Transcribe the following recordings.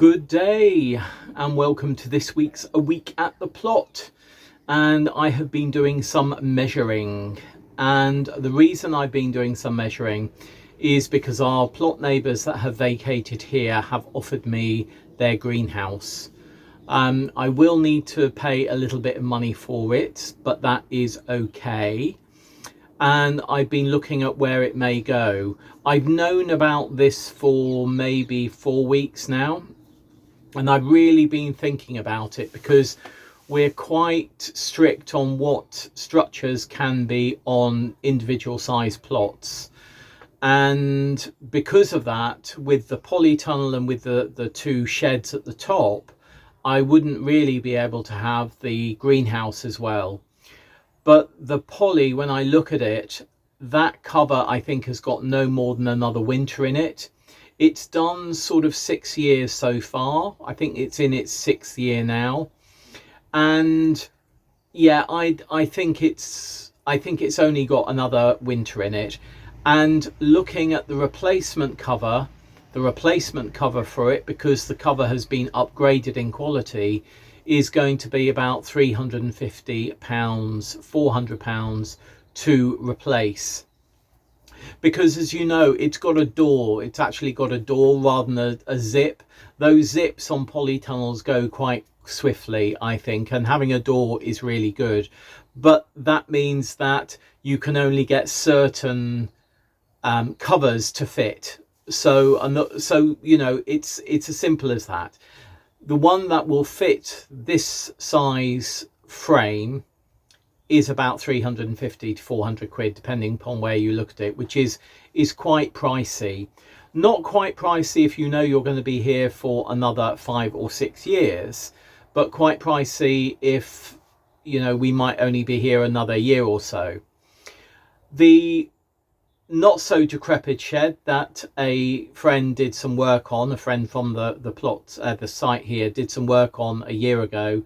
Good day and welcome to this week's A Week at the Plot. And I have been doing some measuring, and the reason I've been doing some measuring is because our plot neighbours that have vacated here have offered me their greenhouse. I will need to pay a little bit of money for it, but that is okay. And I've been looking at where it may go. I've known about this for maybe 4 weeks now, and I've really been thinking about it because we're quite strict on what structures can be on individual size plots. And because of that, with the polytunnel and with the two sheds at the top, I wouldn't really be able to have the greenhouse as well. But the poly, when I look at it, that cover I think has got no more than another winter in it. It's done sort of 6 years so far. I think it's in its 6th year now. And yeah, I think it's only got another winter in it. And looking at the replacement cover for it, because the cover has been upgraded in quality, is going to be about £350, £400 to replace. Because as you know, it's got a door. It's actually got a door rather than a zip. Those zips on polytunnels go quite swiftly, I think, and having a door is really good. But that means that you can only get certain covers to fit. So you know, it's as simple as that. The one that will fit this size frame is about 350 to 400 quid, depending upon where you look at it, which is quite pricey. Not quite pricey if you know you're going to be here for another 5 or 6 years, but quite pricey if you know we might only be here another year or so. The not so decrepit shed that a friend did some work on, a friend from the plot, the site here, did some work on a year ago.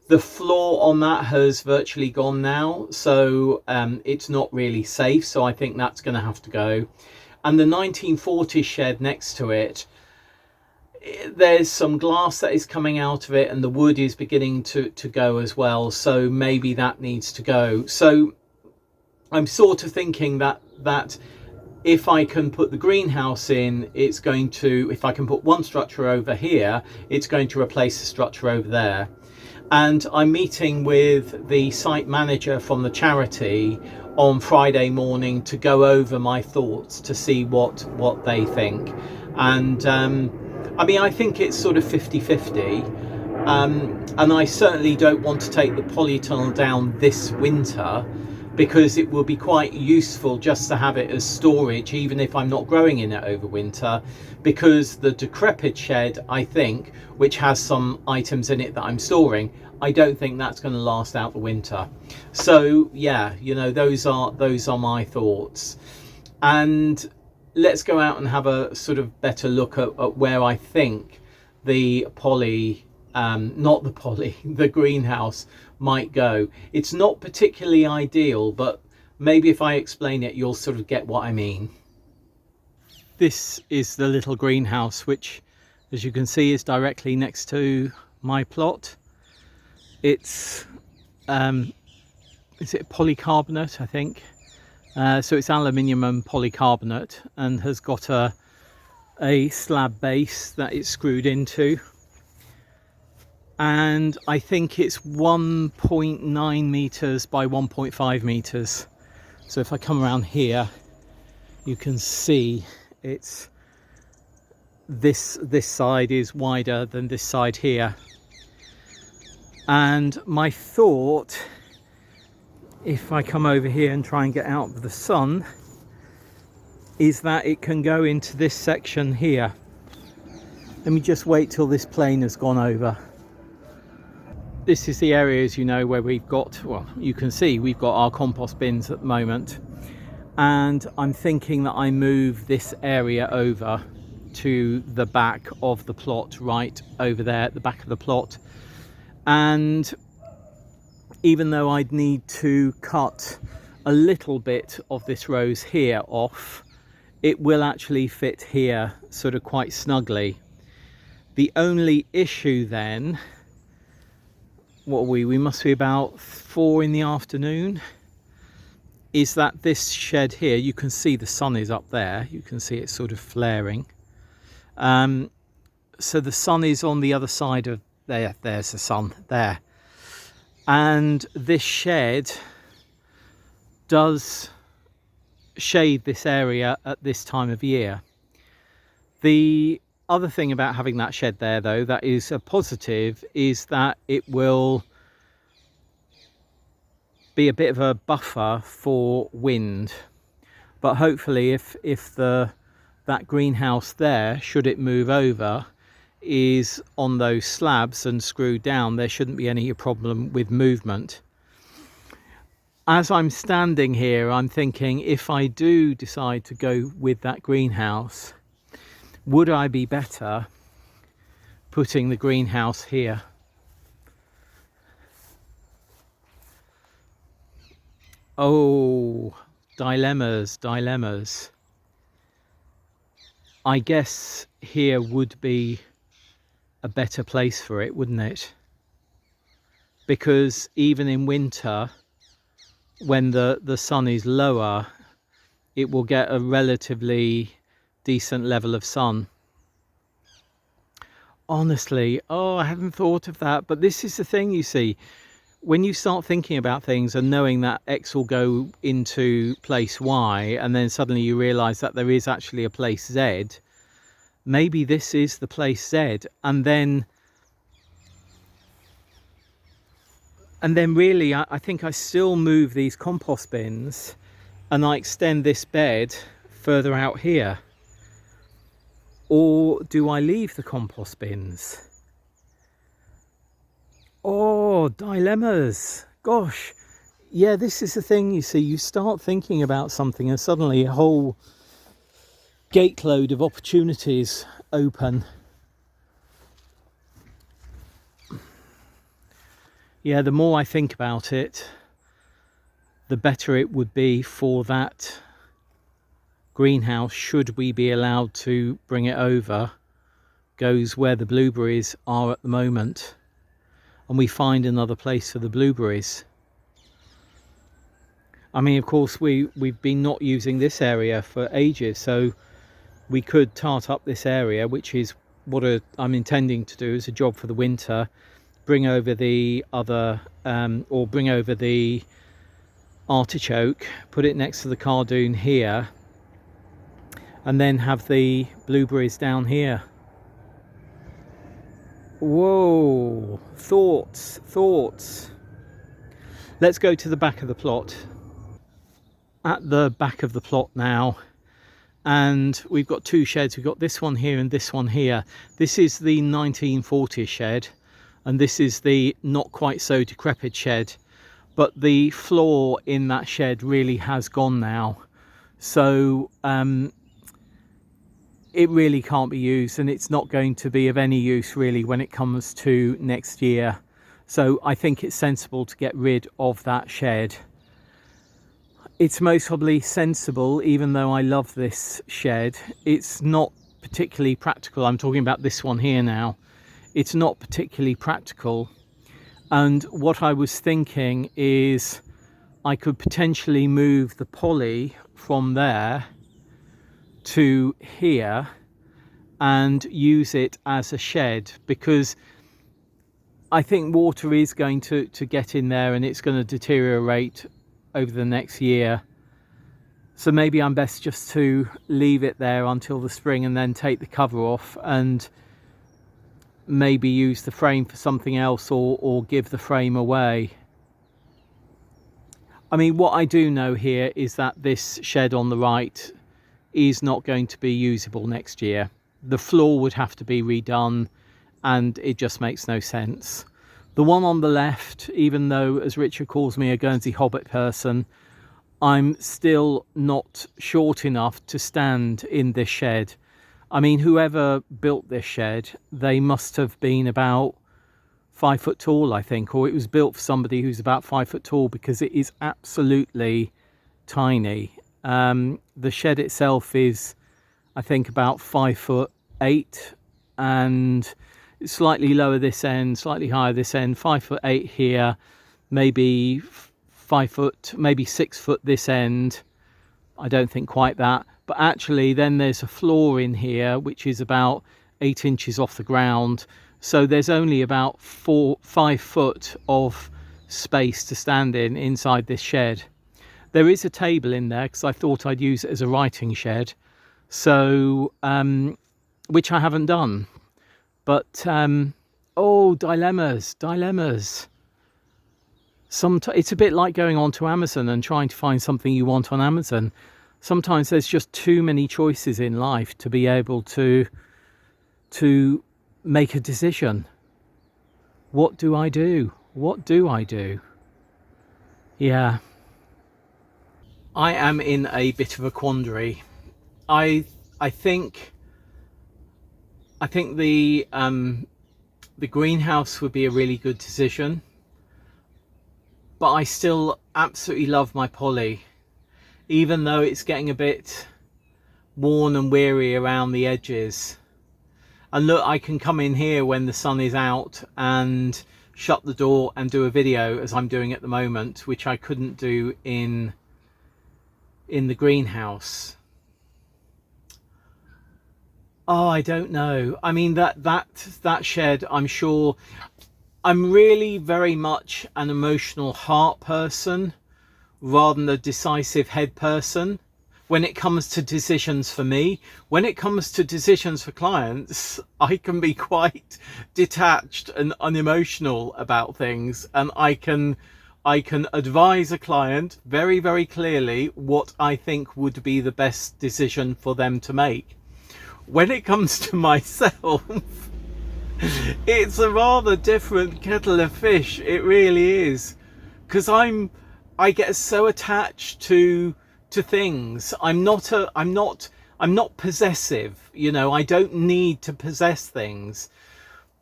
The floor on that has virtually gone now, so it's not really safe, so I think that's going to have to go. And the 1940s shed next to it, there's some glass that is coming out of it and the wood is beginning to go as well, so maybe that needs to go. So I'm sort of thinking that if I can put the greenhouse in, it's going to, if I can put one structure over here, it's going to replace the structure over there. And I'm meeting with the site manager from the charity on Friday morning to go over my thoughts to see what they think. And I mean, I think it's sort of 50-50. And I certainly don't want to take the polytunnel down this winter, because it will be quite useful just to have it as storage, even if I'm not growing in it over winter, because the decrepit shed, I think, which has some items in it that I'm storing, I don't think that's going to last out the winter. So yeah, you know, those are my thoughts. And let's go out and have a sort of better look at where I think the the greenhouse might go. It's not particularly ideal, but maybe if I explain it, you'll sort of get what I mean. This is the little greenhouse, which, as you can see, is directly next to my plot. It's is it polycarbonate, I think. So it's aluminium and polycarbonate, and has got a slab base that it's screwed into. And I think it's 1.9 meters by 1.5 meters. So if I come around here, you can see it's this side is wider than this side here. And my thought, if I come over here and try and get out of the sun, is that it can go into this section here. Let me just wait till this plane has gone over. This is the area, as you know, where we've got, well, you can see we've got our compost bins at the moment. And I'm thinking that I move this area over to the back of the plot, right over there at the back of the plot. And even though I'd need to cut a little bit of this rose here off, it will actually fit here sort of quite snugly. The only issue then, what are we? We must be about 4 in the afternoon. Is that this shed here, you can see the sun is up there. You can see it sort of flaring. So the sun is on the other side of there. There's the sun there. And this shed does shade this area at this time of year. The other thing about having that shed there, though, that is a positive, is that it will be a bit of a buffer for wind. But hopefully if that greenhouse there, should it move over, is on those slabs and screwed down, there shouldn't be any problem with movement. As I'm standing here, I'm thinking, if I do decide to go with that greenhouse, would I be better putting the greenhouse here? Oh, dilemmas. I guess here would be a better place for it, wouldn't it? Because even in winter, when the sun is lower, it will get a relatively decent level of sun. Honestly, oh, I hadn't thought of that. But this is the thing, you see, when you start thinking about things and knowing that X will go into place Y, and then suddenly you realize that there is actually a place Z, maybe this is the place Z, and then really I think I still move these compost bins and I extend this bed further out here. Or do I leave the compost bins? Oh, dilemmas. Gosh. Yeah, this is the thing, you see, you start thinking about something and suddenly a whole gate load of opportunities open. Yeah, the more I think about it, the better it would be for that greenhouse, should we be allowed to bring it over, goes where the blueberries are at the moment, and we find another place for the blueberries. I mean, of course, we've been not using this area for ages, so we could tart up this area, which is what I'm intending to do as a job for the winter. Bring over the other, or bring over the artichoke, put it next to the cardoon here, and then have the blueberries down here. Whoa, thoughts. Let's go to the back of the plot. At the back of the plot now, and we've got two sheds. We've got this one here and this one here. This is the 1940s shed, and this is the not quite so decrepit shed, but the floor in that shed really has gone now, so it really can't be used, and it's not going to be of any use really when it comes to next year. So I think it's sensible to get rid of that shed. It's most probably sensible, even though I love this shed, it's not particularly practical. I'm talking about this one here now. It's not particularly practical, and what I was thinking is I could potentially move the poly from there to here and use it as a shed, because I think water is going to get in there and it's going to deteriorate over the next year. So maybe I'm best just to leave it there until the spring and then take the cover off and maybe use the frame for something else, or give the frame away. I mean, what I do know here is that this shed on the right is not going to be usable next year. The floor would have to be redone and it just makes no sense. The one on the left, even though, as Richard calls me, a Guernsey Hobbit person, I'm still not short enough to stand in this shed. I mean, whoever built this shed, they must have been about 5 foot tall, I think, or it was built for somebody who's about 5 foot tall, because it is absolutely tiny. The shed itself is, I think, about 5'8", and slightly lower this end, slightly higher this end, 5'8" here, maybe 5 foot, maybe 6 foot this end. I don't think quite that, but actually then there's a floor in here which is about 8 inches off the ground, so there's only about 5 foot of space to stand in inside this shed. There is a table in there because I thought I'd use it as a writing shed, so which I haven't done. But oh, dilemmas. It's a bit like going onto Amazon and trying to find something you want on Amazon. Sometimes there's just too many choices in life to be able to make a decision. What do I do? What do I do? Yeah. I am in a bit of a quandary. I think the greenhouse would be a really good decision, but I still absolutely love my poly, even though it's getting a bit worn and weary around the edges. And look, I can come in here when the sun is out and shut the door and do a video, as I'm doing at the moment, which I couldn't do in the greenhouse. Oh, I don't know. I mean, that shed, I'm sure, I'm really very much an emotional heart person rather than a decisive head person when it comes to decisions for me. When it comes to decisions for clients, I can be quite detached and unemotional about things, and I can advise a client very, very clearly what I think would be the best decision for them to make. When it comes to myself, it's a rather different kettle of fish. It really is, because I get so attached to things. I'm not possessive, you know. I don't need to possess things.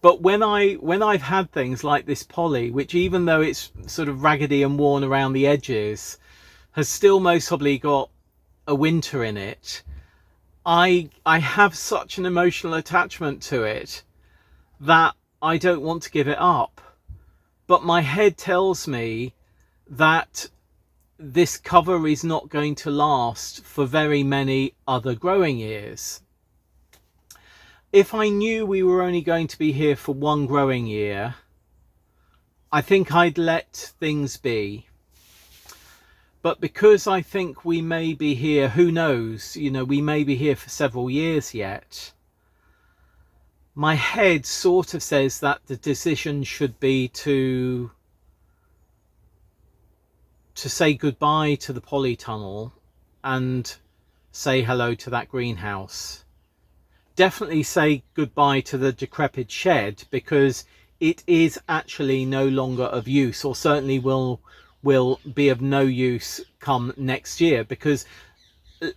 But when I've had things like this poly, which even though it's sort of raggedy and worn around the edges, has still most probably got a winter in it, I have such an emotional attachment to it that I don't want to give it up. But my head tells me that this cover is not going to last for very many other growing years. If I knew we were only going to be here for one growing year, I think I'd let things be. But because I think we may be here, who knows, you know, we may be here for several years yet, my head sort of says that the decision should be to say goodbye to the polytunnel and say hello to that greenhouse. Definitely say goodbye to the decrepit shed, because it is actually no longer of use, or certainly will be of no use come next year, because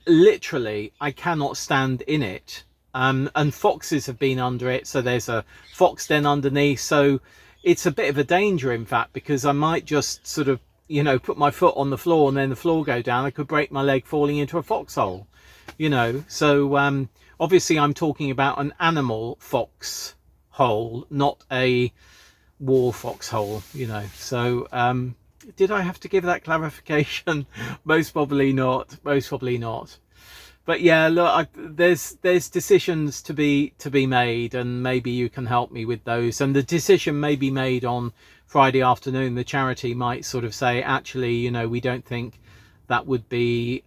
literally I cannot stand in it. And foxes have been under it, so there's a fox den underneath, so it's a bit of a danger, in fact, because I might just sort of, you know, put my foot on the floor and then the floor go down. I could break my leg falling into a foxhole, you know. So obviously I'm talking about an animal fox hole, not a war foxhole, you know. So did I have to give that clarification? Most probably not. But yeah, look, there's decisions to be made, and maybe you can help me with those. And the decision may be made on Friday afternoon. The charity might sort of say, actually, you know, we don't think that would be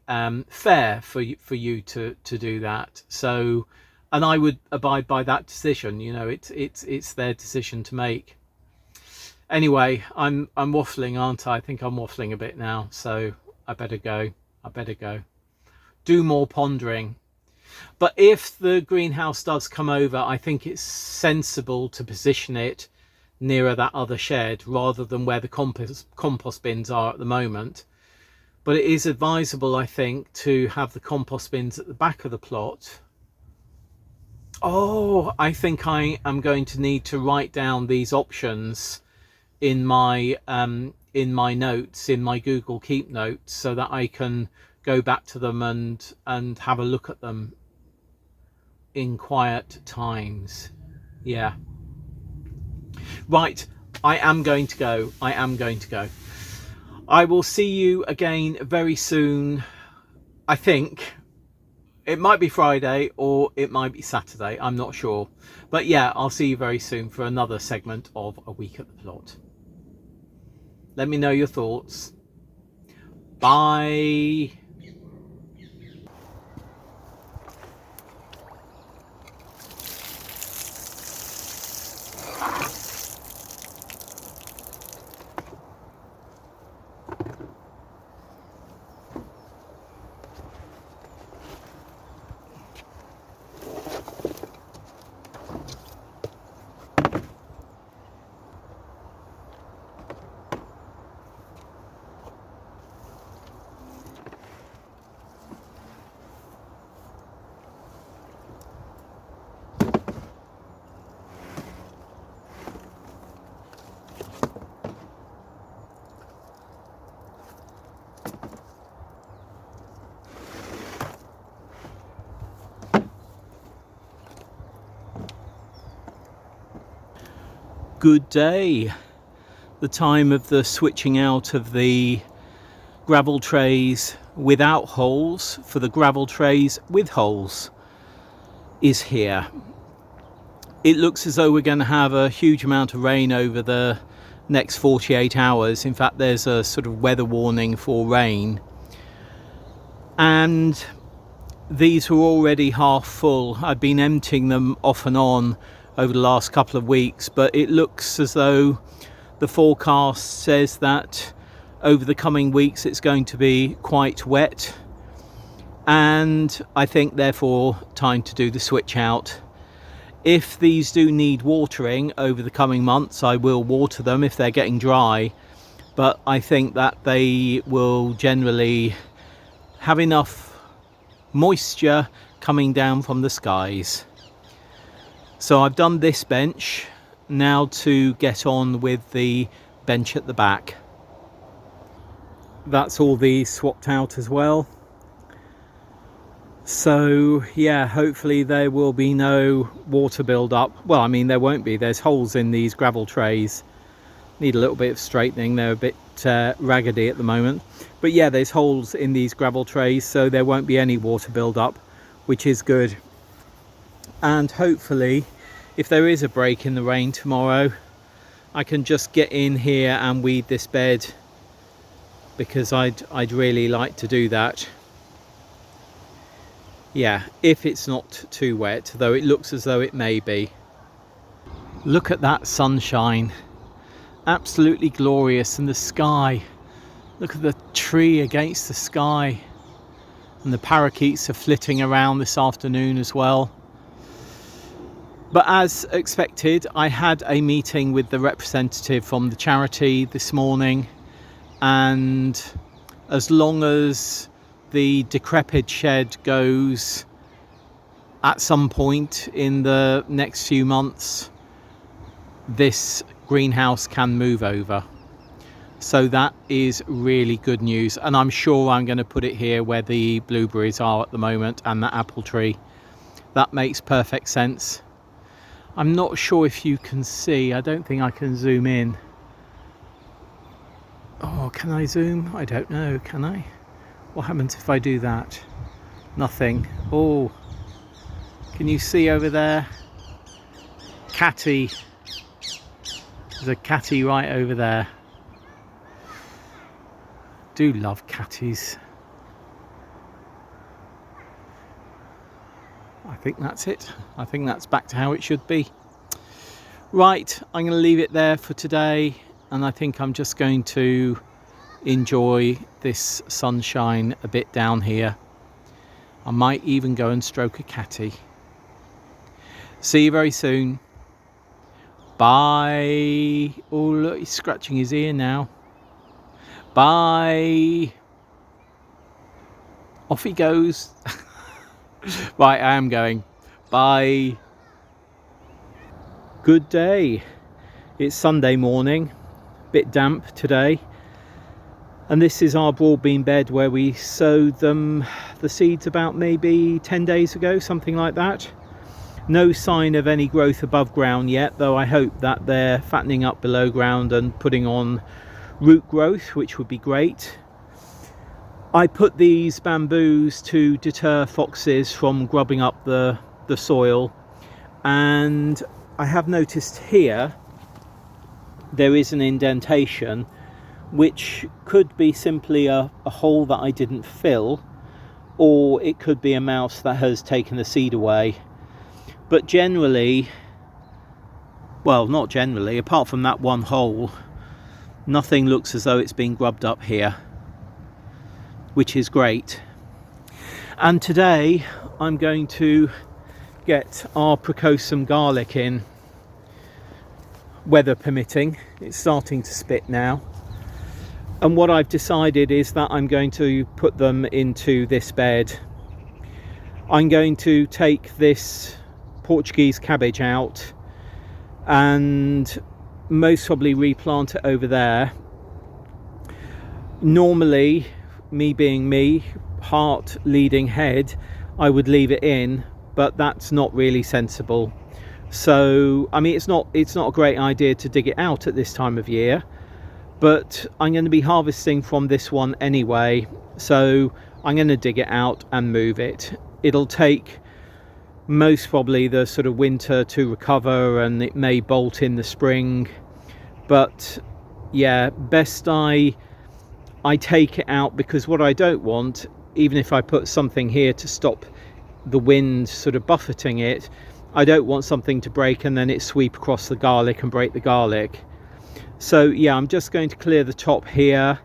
fair for you to do that. So, and I would abide by that decision. You know, it's their decision to make. Anyway, I'm waffling, aren't I? I think I'm waffling a bit now, so I better go. Do more pondering. But if the greenhouse does come over, I think it's sensible to position it nearer that other shed rather than where the compost bins are at the moment. But it is advisable, I think, to have the compost bins at the back of the plot. Oh, I think I am going to need to write down these options in my notes, in my Google Keep notes, so that I can go back to them and have a look at them in quiet times. Yeah. Right, I am going to go. I will see you again very soon. I think it might be Friday or it might be Saturday. I'm not sure. But yeah, I'll see you very soon for another segment of A Week at the Plot. Let me know your thoughts. Bye. Good day. The time of the switching out of the gravel trays without holes for the gravel trays with holes is here. It looks as though we're going to have a huge amount of rain over the next 48 hours. In fact, there's a sort of weather warning for rain. And these were already half full. I've been emptying them off and on over the last couple of weeks, but it looks as though the forecast says that over the coming weeks it's going to be quite wet, and I think therefore time to do the switch out. If these do need watering over the coming months, I will water them if they're getting dry, but I think that they will generally have enough moisture coming down from the skies. So I've done this bench, now to get on with the bench at the back. That's all these swapped out as well. So yeah, hopefully there will be no water build up. Well, I mean, there won't be. There's holes in these gravel trays. Need a little bit of straightening. They're a bit raggedy at the moment. But yeah, there's holes in these gravel trays, so there won't be any water build up, which is good. And hopefully, if there is a break in the rain tomorrow, I can just get in here and weed this bed, because I'd really like to do that. Yeah, if it's not too wet, though it looks as though it may be. Look at that sunshine. Absolutely glorious. And the sky. Look at the tree against the sky. And the parakeets are flitting around this afternoon as well. But as expected, I had a meeting with the representative from the charity this morning, and as long as the decrepit shed goes at some point in the next few months, this greenhouse can move over. So that is really good news, and I'm sure I'm going to put it here where the blueberries are at the moment and the apple tree. That makes perfect sense. I'm not sure if you can see. I don't think I can zoom in. Oh, can I zoom? I don't know. Can I? What happens if I do that? Nothing. Oh, can you see over there? Catty. There's a catty right over there. Do love catties. I think that's it. I think that's back to how it should be. Right, I'm going to leave it there for today, and I think I'm just going to enjoy this sunshine a bit down here. I might even go and stroke a catty. See you very soon. Bye. Oh look, he's scratching his ear now. Bye. Off he goes. Right, I am going. Bye. Good day. It's Sunday morning. Bit damp today. And this is our broad bean bed where we sowed them, the seeds, about maybe 10 days ago, something like that. No sign of any growth above ground yet, though I hope that they're fattening up below ground and putting on root growth, which would be great. I put these bamboos to deter foxes from grubbing up the soil, and I have noticed here there is an indentation, which could be simply a hole that I didn't fill, or it could be a mouse that has taken the seed away. But generally, well, not generally, apart from that one hole, nothing looks as though it's been grubbed up here, which is great. And today I'm going to get our Precosum garlic in, weather permitting. It's starting to spit now. And what I've decided is that I'm going to put them into this bed. I'm going to take this Portuguese cabbage out and most probably replant it over there. Normally, me being me, heart leading head, I would leave it in, but that's not really sensible. So I mean, it's not a great idea to dig it out at this time of year, but I'm going to be harvesting from this one anyway, so I'm going to dig it out and move it. It'll take most probably the sort of winter to recover, and it may bolt in the spring, but yeah, best I take it out, because what I don't want, even if I put something here to stop the wind sort of buffeting it, I don't want something to break and then it sweep across the garlic and break the garlic. So yeah, I'm just going to clear the top here,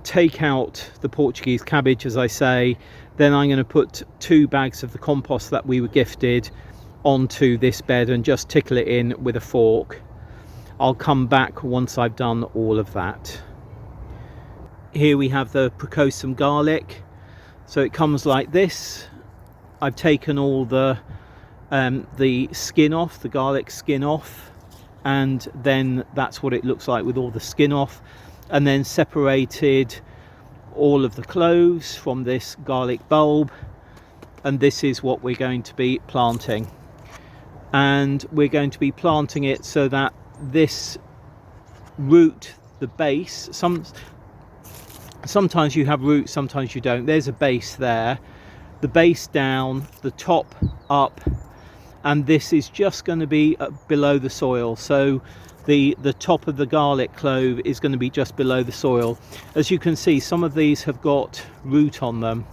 take out the Portuguese cabbage, as I say. Then I'm going to put 2 bags of the compost that we were gifted onto this bed and just tickle it in with a fork. I'll come back once I've done all of that. Here we have the Precosum garlic. So it comes like this. I've taken all the skin off, the garlic skin off, and then that's what it looks like with all the skin off, and then separated all of the cloves from this garlic bulb, and this is what we're going to be planting. And we're going to be planting it so that this root, the base, sometimes you have roots, sometimes you don't. There's a base there, the base down, the top up, and this is just going to be below the soil. So the top of the garlic clove is going to be just below the soil. As you can see, some of these have got root on them,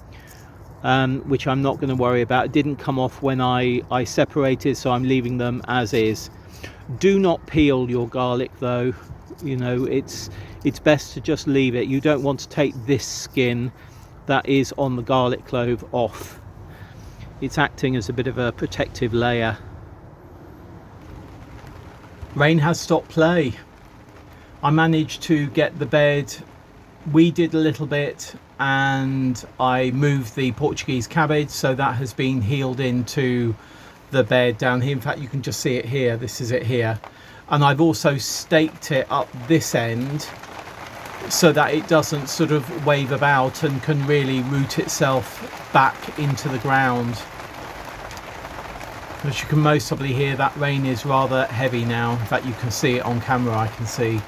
which I'm not going to worry about. It didn't come off when I separated, so I'm leaving them as is. Do not peel your garlic though. You know, it's best to just leave it. You don't want to take this skin that is on the garlic clove off. It's acting as a bit of a protective layer. Rain has stopped play. I managed to get the bed weeded a little bit, and I moved the Portuguese cabbage, so that has been healed into the bed down here. In fact, you can just see it here. This is it here. And I've also staked it up this end so that it doesn't sort of wave about and can really root itself back into the ground. As you can most probably hear, that rain is rather heavy now. In fact, you can see it on camera, I can see.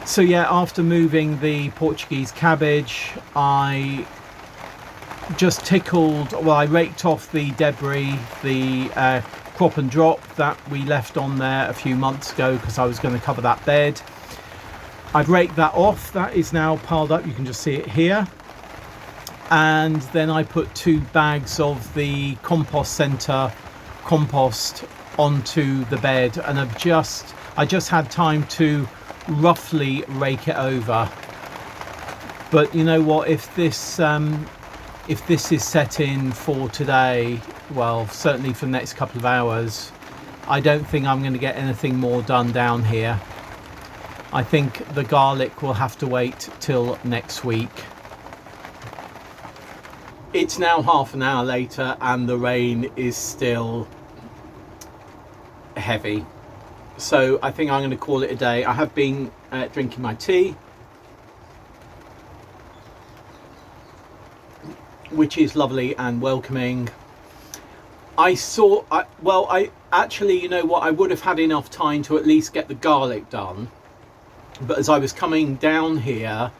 So yeah, after moving the Portuguese cabbage, I just I raked off the debris, the crop and drop that we left on there a few months ago because I was going to cover that bed. I've raked that off. That is now piled up. You can just see it here. And then I put 2 bags of the compost centre compost onto the bed, and I just had time to roughly rake it over. But you know what, if this is set in for today, well, certainly for the next couple of hours, I don't think I'm going to get anything more done down here. I think the garlic will have to wait till next week. It's now half an hour later and the rain is still heavy. So I think I'm going to call it a day. I have been drinking my tea, which is lovely and welcoming. I actually, you know what, I would have had enough time to at least get the garlic done. But as I was coming down here,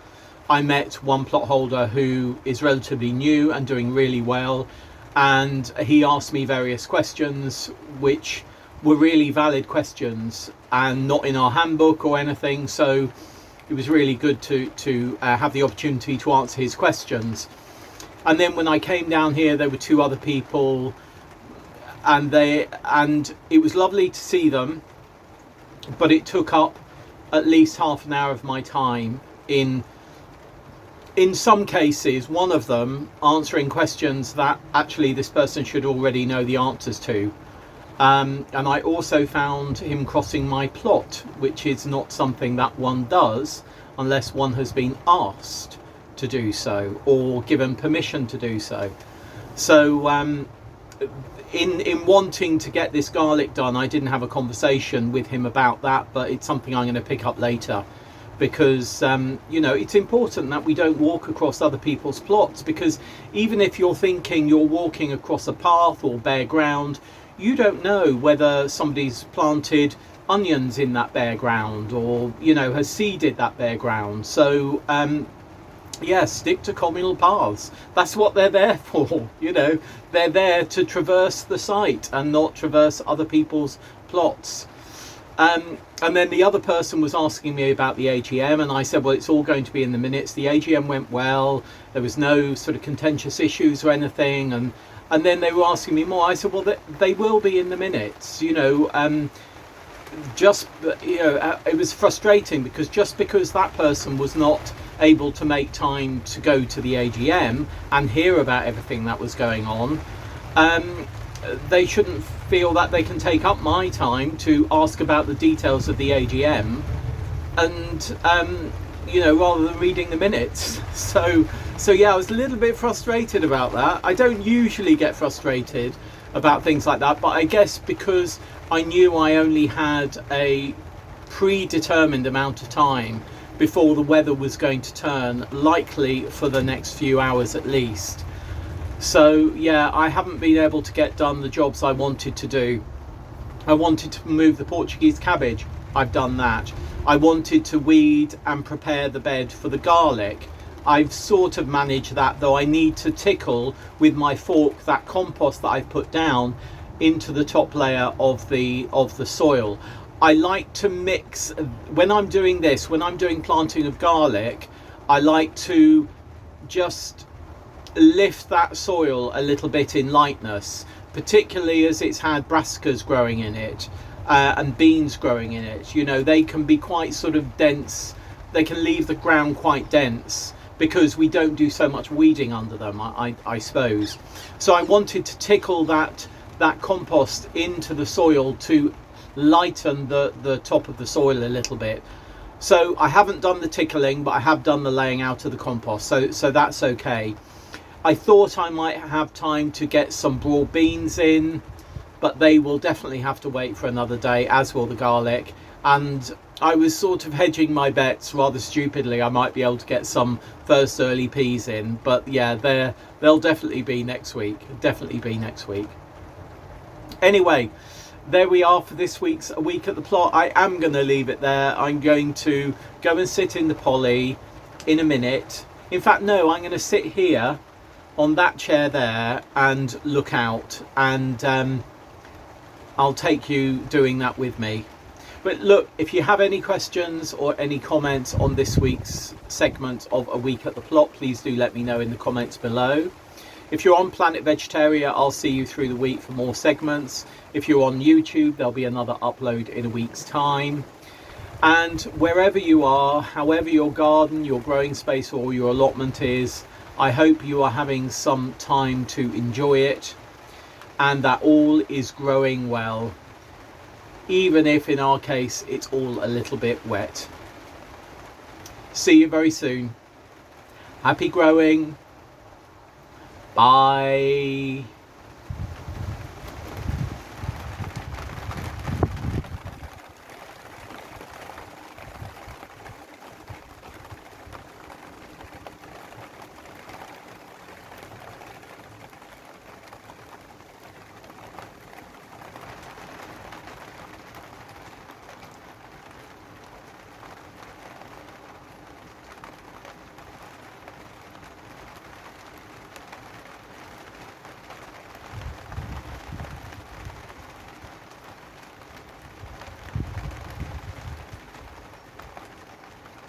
I met one plot holder who is relatively new and doing really well. And he asked me various questions, which were really valid questions and not in our handbook or anything. So it was really good to have the opportunity to answer his questions. And then when I came down here, there were two other people, and it was lovely to see them, but it took up at least half an hour of my time in some cases, one of them answering questions that actually this person should already know the answers to. And I also found him crossing my plot, which is not something that one does unless one has been asked to do so or given permission to do so. So in wanting to get this garlic done, I didn't have a conversation with him about that, but it's something I'm going to pick up later. Because you know, it's important that we don't walk across other people's plots, because even if you're thinking you're walking across a path or bare ground, you don't know whether somebody's planted onions in that bare ground or, you know, has seeded that bare ground. So yeah, stick to communal paths. That's what they're there for. You know, they're there to traverse the site and not traverse other people's plots. And then the other person was asking me about the AGM, and I said, well, it's all going to be in the minutes. The AGM went well. There was no sort of contentious issues or anything. And then they were asking me more. I said, well, they will be in the minutes. You know, just, you know, it was frustrating because just because that person was not able to make time to go to the AGM and hear about everything that was going on, they shouldn't feel that they can take up my time to ask about the details of the AGM, and you know, rather than reading the minutes. So yeah, I was a little bit frustrated about that. I don't usually get frustrated about things like that, but I guess because I knew I only had a predetermined amount of time before the weather was going to turn, likely for the next few hours at least. So yeah, I haven't been able to get done the jobs I wanted to do. I wanted to move the Portuguese cabbage. I've done that. I wanted to weed and prepare the bed for the garlic. I've sort of managed that, though I need to tickle with my fork that compost that I've put down into the top layer of the soil. I like to mix, when I'm doing this, when I'm doing planting of garlic, I like to just lift that soil a little bit in lightness, particularly as it's had brassicas growing in it and beans growing in it. You know, they can be quite sort of dense. They can leave the ground quite dense because we don't do so much weeding under them, I suppose. So I wanted to tickle that compost into the soil to lighten the top of the soil a little bit. So I haven't done the tickling, but I have done the laying out of the compost, so that's okay. I thought I might have time to get some broad beans in, but they will definitely have to wait for another day, as will the garlic. And I was sort of hedging my bets rather stupidly. I might be able to get some first early peas in, but yeah, they'll definitely be next week. Anyway, there we are for this week's A Week at the Plot. I am going to leave it there. I'm going to go and sit in the poly in a minute. In fact, no, I'm going to sit here on that chair there and look out, and I'll take you doing that with me. But look, if you have any questions or any comments on this week's segment of A Week at the Plot, please do let me know in the comments below. If you're on Planet Vegetaria, I'll see you through the week for more segments. If you're on YouTube, there'll be another upload in a week's time. And wherever you are, however your garden, your growing space or your allotment is, I hope you are having some time to enjoy it and that all is growing well, even if in our case it's all a little bit wet. See you very soon. Happy growing. Bye.